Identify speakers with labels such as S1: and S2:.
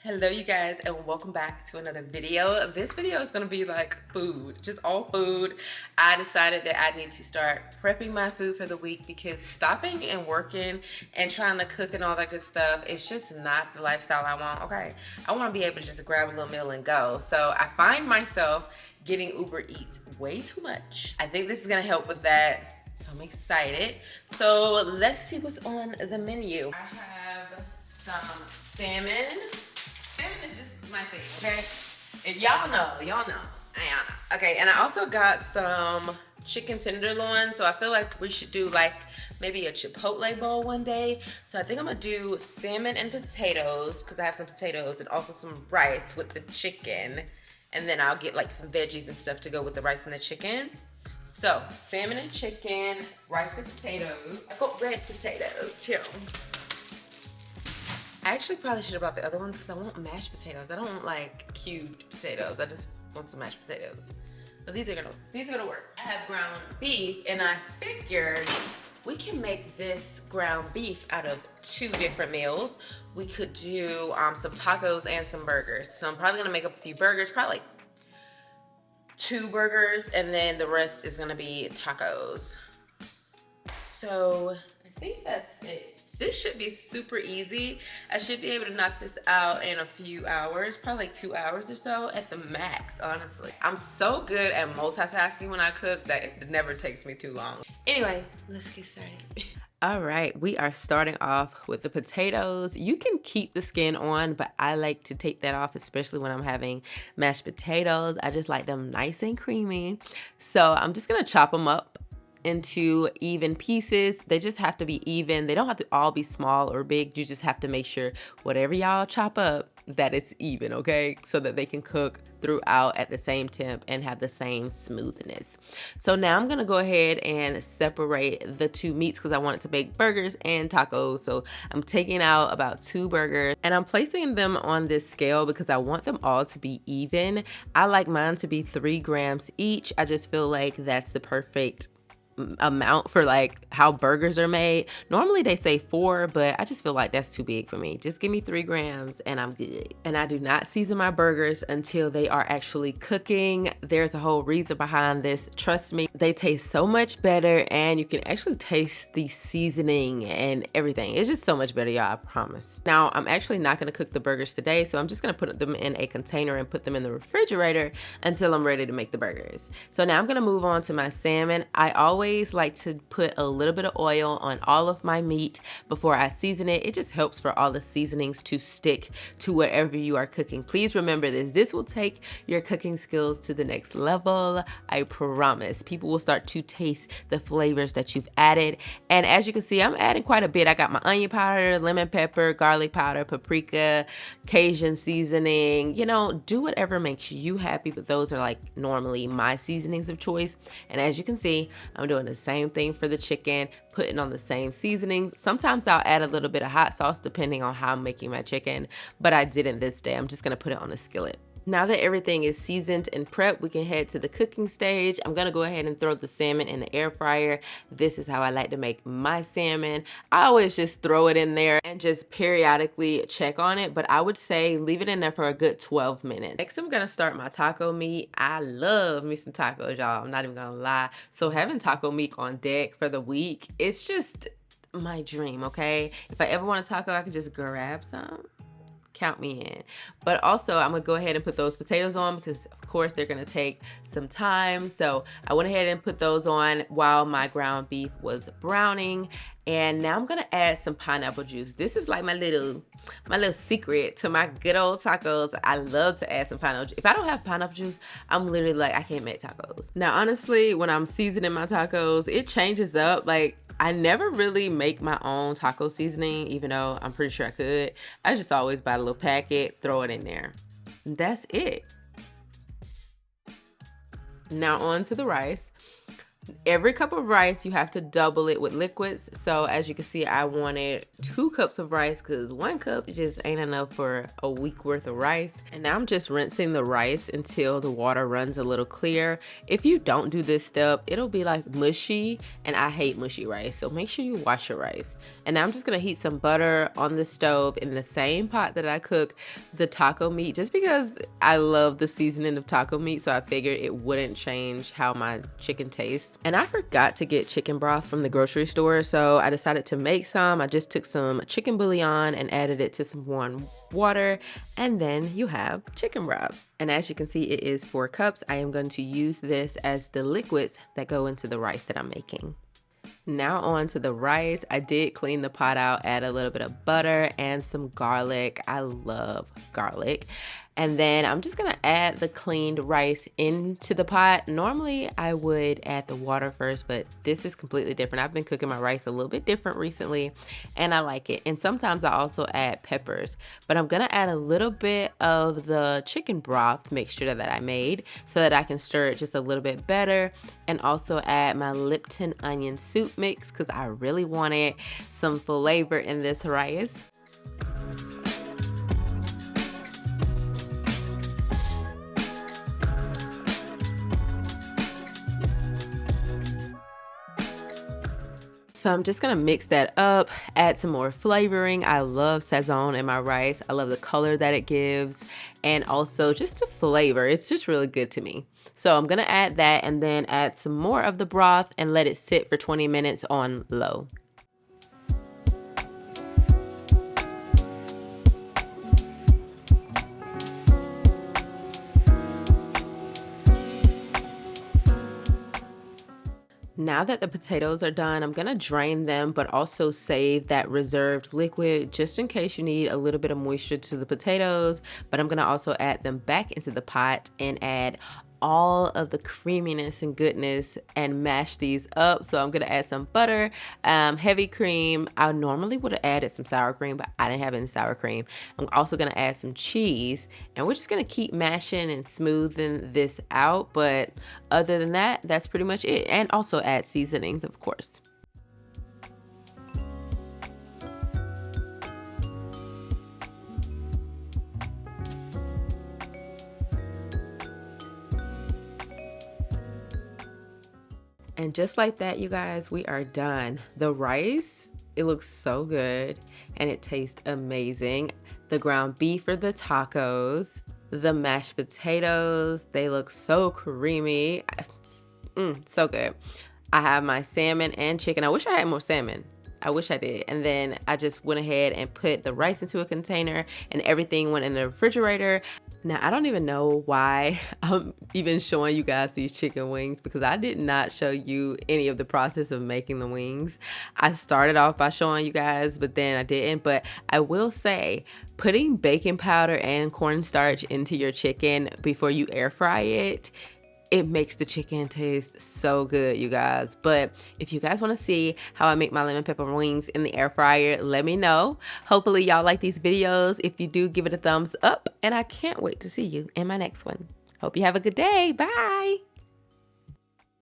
S1: Hello you guys, and welcome back to another video. This video is gonna be like food, just all food. I decided that I need to start prepping my food for the week because stopping and working and trying to cook and all that good stuff, it's just not the lifestyle I want. Okay, I want to be able to just grab a little meal and go. So I find myself getting Uber Eats way too much. I think this is gonna help with that, so I'm excited. So let's see what's on the menu. I have some salmon. Salmon is just my thing, okay? And y'all know. Okay, and I also got some chicken tenderloin, so I feel like we should do like maybe a Chipotle bowl one day. So I think I'm gonna do salmon and potatoes, because I have some potatoes and also some rice with the chicken. And then I'll get like some veggies and stuff to go with the rice and the chicken. So, salmon and chicken, rice and potatoes. I got red potatoes too. I actually probably should have brought the other ones because I want mashed potatoes. I don't want like cubed potatoes. I just want some mashed potatoes. So these are gonna work. I have ground beef, and I figured we can make this ground beef out of 2 different meals. We could do some tacos and some burgers. So I'm probably gonna make up a few burgers, probably like 2 burgers, and then the rest is gonna be tacos. So I think that's it. This should be super easy. I should be able to knock this out in a few hours, probably like 2 hours or so at the max, honestly. I'm so good at multitasking when I cook that it never takes me too long. Anyway, let's get started. All right, we are starting off with the potatoes. You can keep the skin on, but I like to take that off, especially when I'm having mashed potatoes. I just like them nice and creamy. So I'm just gonna chop them up into even pieces. They just have to be even. They don't have to all be small or big. You just have to make sure whatever y'all chop up that it's even, okay? So that they can cook throughout at the same temp and have the same smoothness. So now I'm gonna go ahead and separate the 2 meats because I wanted to make burgers and tacos. So I'm taking out about 2 burgers and I'm placing them on this scale because I want them all to be even. I like mine to be 3 grams each. I just feel like that's the perfect amount for like how burgers are made. Normally they say 4, but I just feel like that's too big for me. Just give me 3 grams and I'm good. And I do not season my burgers until they are actually cooking. There's a whole reason behind this. Trust me, they taste so much better and you can actually taste the seasoning and everything. It's just so much better, y'all, I promise. Now, I'm actually not gonna cook the burgers today, so I'm just gonna put them in a container and put them in the refrigerator until I'm ready to make the burgers. So now I'm gonna move on to my salmon. I always like to put a little bit of oil on all of my meat before I season it. It just helps for all the seasonings to stick to whatever you are cooking. Please remember this. This will take your cooking skills to the next level. I promise. People will start to taste the flavors that you've added. And as you can see, I'm adding quite a bit. I got my onion powder, lemon pepper, garlic powder, paprika, Cajun seasoning. You know, do whatever makes you happy, but those are like normally my seasonings of choice. And as you can see, I'm doing the same thing for the chicken, putting on the same seasonings. Sometimes I'll add a little bit of hot sauce depending on how I'm making my chicken, but I didn't this day. I'm just gonna put it on a skillet. Now that everything is seasoned and prepped, we can head to the cooking stage. I'm gonna go ahead and throw the salmon in the air fryer. This is how I like to make my salmon. I always just throw it in there and just periodically check on it, but I would say leave it in there for a good 12 minutes. Next, I'm gonna start my taco meat. I love me some tacos, y'all. I'm not even gonna lie. So having taco meat on deck for the week, it's just my dream, okay? If I ever want a taco, I can just grab some. Count me in. But also I'm gonna go ahead and put those potatoes on because of course they're gonna take some time. So I went ahead and put those on while my ground beef was browning. And now I'm gonna add some pineapple juice. This is like my little secret to my good old tacos. I love to add some pineapple juice. If I don't have pineapple juice, I'm literally like, I can't make tacos. Now, honestly, when I'm seasoning my tacos, it changes up. Like, I never really make my own taco seasoning, even though I'm pretty sure I could. I just always buy a little packet, throw it in there. That's it. Now on to the rice. Every cup of rice, you have to double it with liquids. So as you can see, I wanted 2 cups of rice because 1 cup just ain't enough for a week worth of rice. And now I'm just rinsing the rice until the water runs a little clear. If you don't do this step, it'll be like mushy, and I hate mushy rice. So make sure you wash your rice. And now I'm just gonna heat some butter on the stove in the same pot that I cook the taco meat, just because I love the seasoning of taco meat. So I figured it wouldn't change how my chicken tastes. And I forgot to get chicken broth from the grocery store, so I decided to make some. I just took some chicken bouillon and added it to some warm water, and then you have chicken broth. And as you can see, it is 4 cups. I am going to use this as the liquids that go into the rice that I'm making. Now on to the rice. I did clean the pot out, add a little bit of butter and some garlic. I love garlic. And then I'm just gonna add the cleaned rice into the pot. Normally I would add the water first, but this is completely different. I've been cooking my rice a little bit different recently, and I like it. And sometimes I also add peppers, but I'm gonna add a little bit of the chicken broth mixture that I made so that I can stir it just a little bit better, and also add my Lipton onion soup mix because I really wanted some flavor in this rice. So I'm just gonna mix that up, add some more flavoring. I love Sazon in my rice. I love the color that it gives, and also just the flavor. It's just really good to me. So I'm gonna add that and then add some more of the broth and let it sit for 20 minutes on low. Now that the potatoes are done, I'm gonna drain them, but also save that reserved liquid just in case you need a little bit of moisture to the potatoes. But I'm gonna also add them back into the pot and add all of the creaminess and goodness and mash these up. So I'm gonna add some butter, heavy cream. I normally would have added some sour cream, but I didn't have any sour cream. I'm also gonna add some cheese, and we're just gonna keep mashing and smoothing this out. But other than that, that's pretty much it. And also add seasonings, of course. And just like that, you guys, we are done. The rice, it looks so good and it tastes amazing. The ground beef for the tacos, the mashed potatoes, they look so creamy. So good. I have my salmon and chicken. I wish I had more salmon. I wish I did. And then I just went ahead and put the rice into a container and everything went in the refrigerator. Now, I don't even know why I'm even showing you guys these chicken wings, because I did not show you any of the process of making the wings. I started off by showing you guys, but then I didn't. But I will say, putting baking powder and cornstarch into your chicken before you air fry it, it makes the chicken taste so good, you guys. But if you guys want to see how I make my lemon pepper wings in the air fryer, let me know. Hopefully y'all like these videos. If you do, give it a thumbs up, and I can't wait to see you in my next one. Hope you have a good day. Bye.